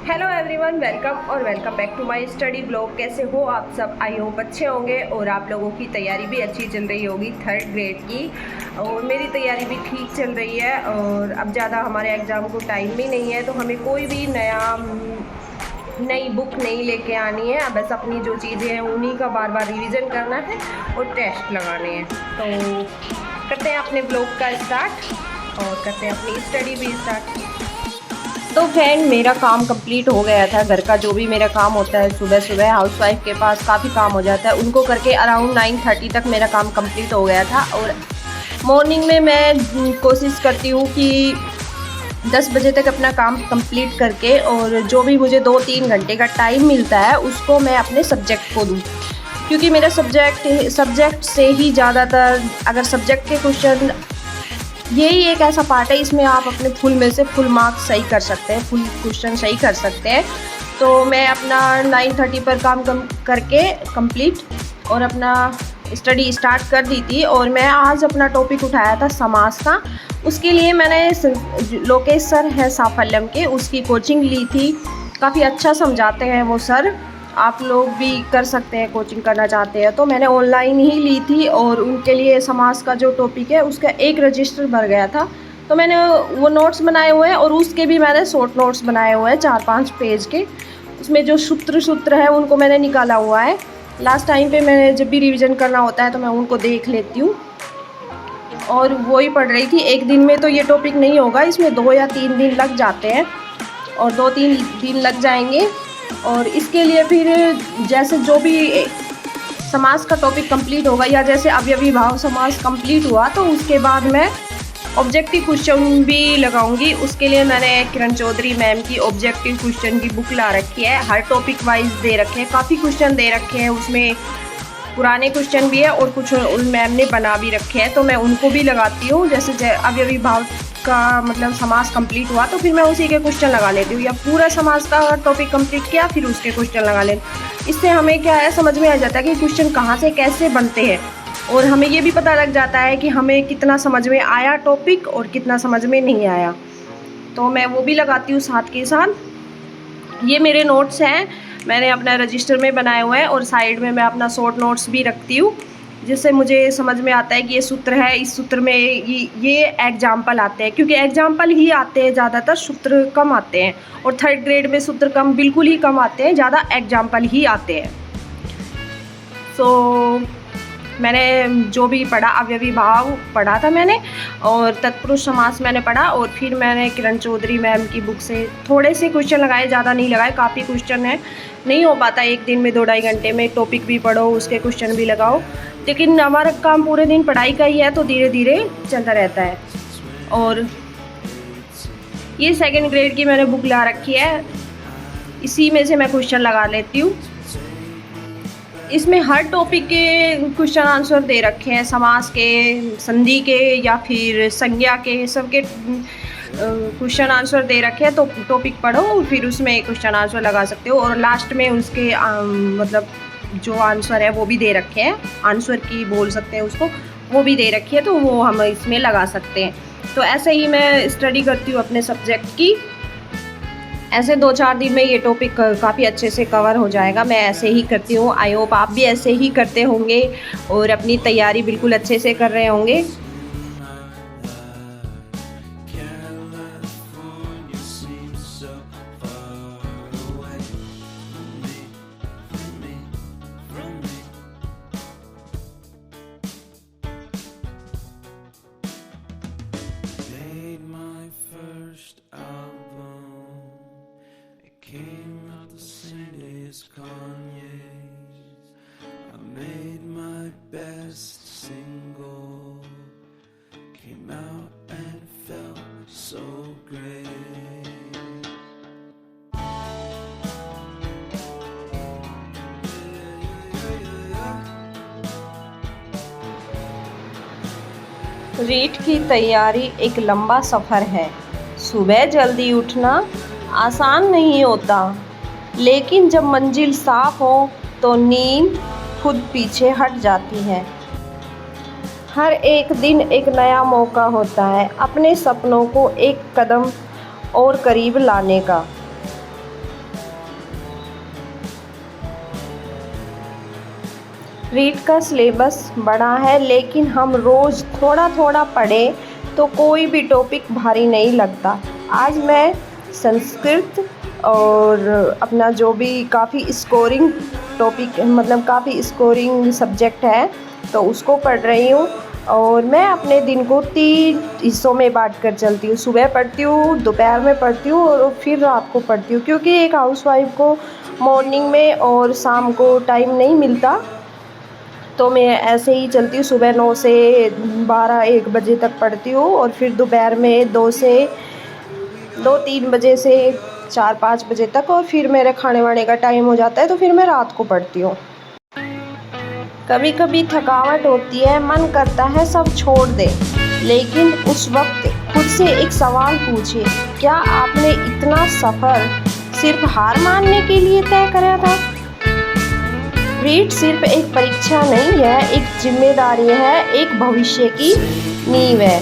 Hello everyone, welcome back to my study blog. कैसे हो आप सब? आई होप अच्छे होंगे और आप लोगों की तैयारी भी अच्छी चल रही होगी 3rd ग्रेड की। और मेरी तैयारी भी ठीक चल रही है। और अब ज़्यादा हमारे एग्ज़ाम को टाइम भी नहीं है, तो हमें कोई भी नई बुक नहीं लेके आनी है। बस अपनी जो चीज़ें हैं उन्हीं का बार बार रिवीजन करना है और टेस्ट लगाने हैं। तो करते हैं अपने ब्लॉग का स्टार्ट और करते हैं अपनी स्टडी भी स्टार्ट। तो फ्रेंड, मेरा काम कंप्लीट हो गया था। घर का जो भी मेरा काम होता है सुबह सुबह, हाउसवाइफ के पास काफ़ी काम हो जाता है, उनको करके अराउंड 9:30 तक मेरा काम कंप्लीट हो गया था। और मॉर्निंग में मैं कोशिश करती हूँ कि 10 बजे तक अपना काम कंप्लीट करके, और जो भी मुझे 2-3 घंटे का टाइम मिलता है उसको मैं अपने सब्जेक्ट को दूँ। क्योंकि मेरा सब्जेक्ट से ही ज़्यादातर, अगर सब्जेक्ट के क्वेश्चन, यही एक ऐसा पार्ट है इसमें आप अपने फुल में से फुल मार्क्स सही कर सकते हैं, फुल क्वेश्चन सही कर सकते हैं। तो मैं अपना 9:30 पर काम करके कंप्लीट और अपना स्टडी स्टार्ट कर दी थी। और मैं आज अपना टॉपिक उठाया था समास का। उसके लिए मैंने लोकेश सर है साफल्यम के, उसकी कोचिंग ली थी। काफ़ी अच्छा समझाते हैं वो सर, आप लोग भी कर सकते हैं, कोचिंग करना चाहते हैं तो। मैंने ऑनलाइन ही ली थी और उनके लिए समास का जो टॉपिक है उसका एक रजिस्टर भर गया था। तो मैंने वो नोट्स बनाए हुए हैं और उसके भी मैंने शॉर्ट नोट्स बनाए हुए हैं 4-5 पेज के। उसमें जो सूत्र है उनको मैंने निकाला हुआ है। लास्ट टाइम पे मैंने जब भी रिवीजन करना होता है तो मैं उनको देख लेती हूँ और वो ही पढ़ रही थी। एक दिन में तो ये टॉपिक नहीं होगा, इसमें 2 या 3 दिन लग जाते हैं और 2-3 दिन लग जाएंगे। और इसके लिए फिर जैसे जो भी समास का टॉपिक कंप्लीट होगा, या जैसे अवयवी भाव समास कंप्लीट हुआ तो उसके बाद मैं ऑब्जेक्टिव क्वेश्चन भी लगाऊंगी। उसके लिए मैंने किरण चौधरी मैम की ऑब्जेक्टिव क्वेश्चन की बुक ला रखी है। हर टॉपिक वाइज दे रखे हैं, काफ़ी क्वेश्चन दे रखे हैं उसमें, पुराने क्वेश्चन भी है और कुछ मैम ने बना भी रखे हैं, तो मैं उनको भी लगाती हूँ। जैसे अवयवी भाव का मतलब समास कंप्लीट हुआ तो फिर मैं उसी के क्वेश्चन लगा लेती हूँ, या पूरा समास का टॉपिक कंप्लीट किया फिर उसके क्वेश्चन लगा लेती। इससे हमें क्या है, समझ में आ जाता है कि क्वेश्चन कहाँ से कैसे बनते हैं, और हमें ये भी पता लग जाता है कि हमें कितना समझ में आया टॉपिक और कितना समझ में नहीं आया। तो मैं वो भी लगाती हूँ साथ के साथ। ये मेरे नोट्स हैं, मैंने अपना रजिस्टर में बनाए हुए हैं और साइड में मैं अपना शॉर्ट नोट्स भी रखती हूँ, जिससे मुझे समझ में आता है कि ये सूत्र है, इस सूत्र में ये एग्जाम्पल आते हैं। क्योंकि एग्जाम्पल ही आते हैं ज़्यादातर, सूत्र कम आते हैं। और 3rd ग्रेड में सूत्र बिल्कुल ही कम आते हैं, ज़्यादा एग्जाम्पल ही आते हैं। सो मैंने जो भी पढ़ा, अवयवी भाव पढ़ा था मैंने, और तत्पुरुष समास मैंने पढ़ा, और फिर मैंने किरण चौधरी मैम की बुक से थोड़े से क्वेश्चन लगाए, ज़्यादा नहीं लगाए। काफ़ी क्वेश्चन है, नहीं हो पाता एक दिन में 2-2.5 घंटे में टॉपिक भी पढ़ो उसके क्वेश्चन भी लगाओ, लेकिन हमारा काम पूरे दिन पढ़ाई का ही है तो धीरे धीरे चलता रहता है। और ये 2nd ग्रेड की मैंने बुक ला रखी है, इसी में से मैं क्वेश्चन लगा लेती हूँ। इसमें हर टॉपिक के क्वेश्चन आंसर दे रखे हैं, समास के, संधि के, या फिर संज्ञा के, सबके क्वेश्चन आंसर दे रखे हैं। तो टॉपिक पढ़ो फिर उसमें क्वेश्चन आंसर लगा सकते हो, और लास्ट में उसके मतलब जो आंसर है वो भी दे रखे हैं, आंसर की बोल सकते हैं उसको, वो भी दे रखी है, तो वो हम इसमें लगा सकते हैं। तो ऐसे ही मैं स्टडी करती हूँ अपने सब्जेक्ट की। ऐसे 2-4 दिन में ये टॉपिक काफ़ी अच्छे से कवर हो जाएगा। मैं ऐसे ही करती हूँ, आई होप आप भी ऐसे ही करते होंगे और अपनी तैयारी बिल्कुल अच्छे से कर रहे होंगे। Came out the same day as Kanye's. I made my best single. Came out and felt so great. REET की तैयारी एक लंबा सफ़र है। सुबह जल्दी उठना आसान नहीं होता, लेकिन जब मंजिल साफ हो तो नींद खुद पीछे हट जाती है। हर एक दिन एक नया मौका होता है अपने सपनों को एक कदम और करीब लाने का। रीट का सिलेबस बड़ा है, लेकिन हम रोज़ थोड़ा थोड़ा पढ़ें तो कोई भी टॉपिक भारी नहीं लगता। आज मैं संस्कृत और अपना जो भी काफ़ी स्कोरिंग टॉपिक मतलब काफ़ी स्कोरिंग सब्जेक्ट है तो उसको पढ़ रही हूँ। और मैं अपने दिन को 3 हिस्सों में बांट कर चलती हूँ। सुबह पढ़ती हूँ, दोपहर में पढ़ती हूँ और फिर रात को पढ़ती हूँ, क्योंकि एक हाउसवाइफ को मॉर्निंग में और शाम को टाइम नहीं मिलता। तो मैं ऐसे ही चलती हूँ, सुबह 9 से 12-1 बजे तक पढ़ती हूँ और फिर दोपहर में 2-3 बजे से 4-5 बजे तक, और फिर मेरे खाने वाने का टाइम हो जाता है तो फिर मैं रात को पढ़ती हूँ। कभी कभी थकावट होती है, मन करता है सब छोड़ दे, लेकिन उस वक्त खुद से एक सवाल पूछे, क्या आपने इतना सफ़र सिर्फ हार मानने के लिए तय करा था? रीट सिर्फ एक परीक्षा नहीं है, एक जिम्मेदारी है, एक भविष्य की नींव है।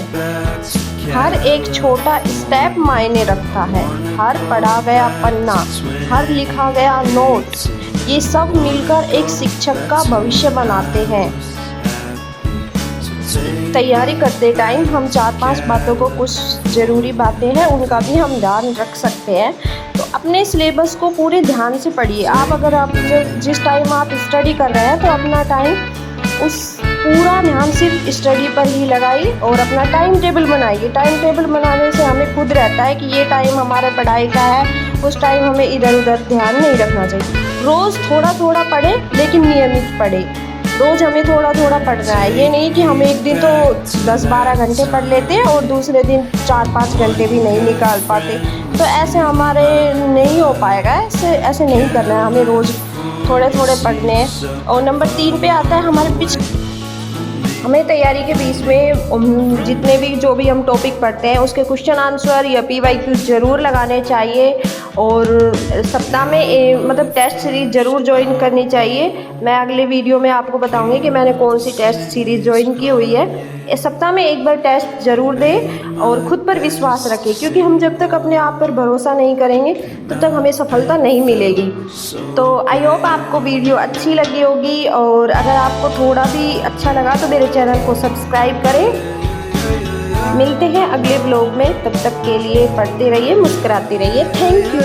हर एक छोटा स्टेप मायने रखता है, हर पढ़ा गया पन्ना, हर लिखा गया नोट्स, ये सब मिलकर एक शिक्षक का भविष्य बनाते हैं। तैयारी करते टाइम हम 4-5 बातों को, कुछ ज़रूरी बातें हैं उनका भी हम ध्यान रख सकते हैं। तो अपने सिलेबस को पूरे ध्यान से पढ़िए। आप जिस टाइम आप स्टडी कर रहे हैं तो अपना टाइम उस पूरा ध्यान सिर्फ स्टडी पर ही लगाइए और अपना टाइम टेबल बनाइए। टाइम टेबल बनाने से हमें खुद रहता है कि ये टाइम हमारे पढ़ाई का है, उस टाइम हमें इधर उधर ध्यान नहीं रखना चाहिए। रोज़ थोड़ा थोड़ा पढ़ें, लेकिन नियमित पढ़ें। रोज़ हमें थोड़ा थोड़ा पढ़ना है, ये नहीं कि हम एक दिन तो 10-12 घंटे पढ़ लेते हैं और दूसरे दिन 4-5 घंटे भी नहीं निकाल पाते। तो ऐसे हमारे नहीं हो पाएगा, ऐसे नहीं करना है, हमें रोज़ थोड़े थोड़े पढ़ने हैं। और नंबर 3 पे आता है हमें तैयारी के बीच में जितने भी जो भी हम टॉपिक पढ़ते हैं उसके क्वेश्चन आंसर या PYQ ज़रूर लगाने चाहिए। और सप्ताह में मतलब टेस्ट सीरीज़ ज़रूर ज्वाइन करनी चाहिए। मैं अगले वीडियो में आपको बताऊंगी कि मैंने कौन सी टेस्ट सीरीज़ ज्वाइन की हुई है। सप्ताह में एक बार टेस्ट ज़रूर दें और ख़ुद पर विश्वास रखें, क्योंकि हम जब तक अपने आप पर भरोसा नहीं करेंगे तब तक हमें सफलता नहीं मिलेगी। तो आई होप आपको वीडियो अच्छी लगी होगी, और अगर आपको थोड़ा भी अच्छा लगा तो मेरे चैनल को सब्सक्राइब करें। मिलते हैं अगले ब्लॉग में, तब तक के लिए पढ़ते रहिए, मुस्कुराते रहिए। Thank you.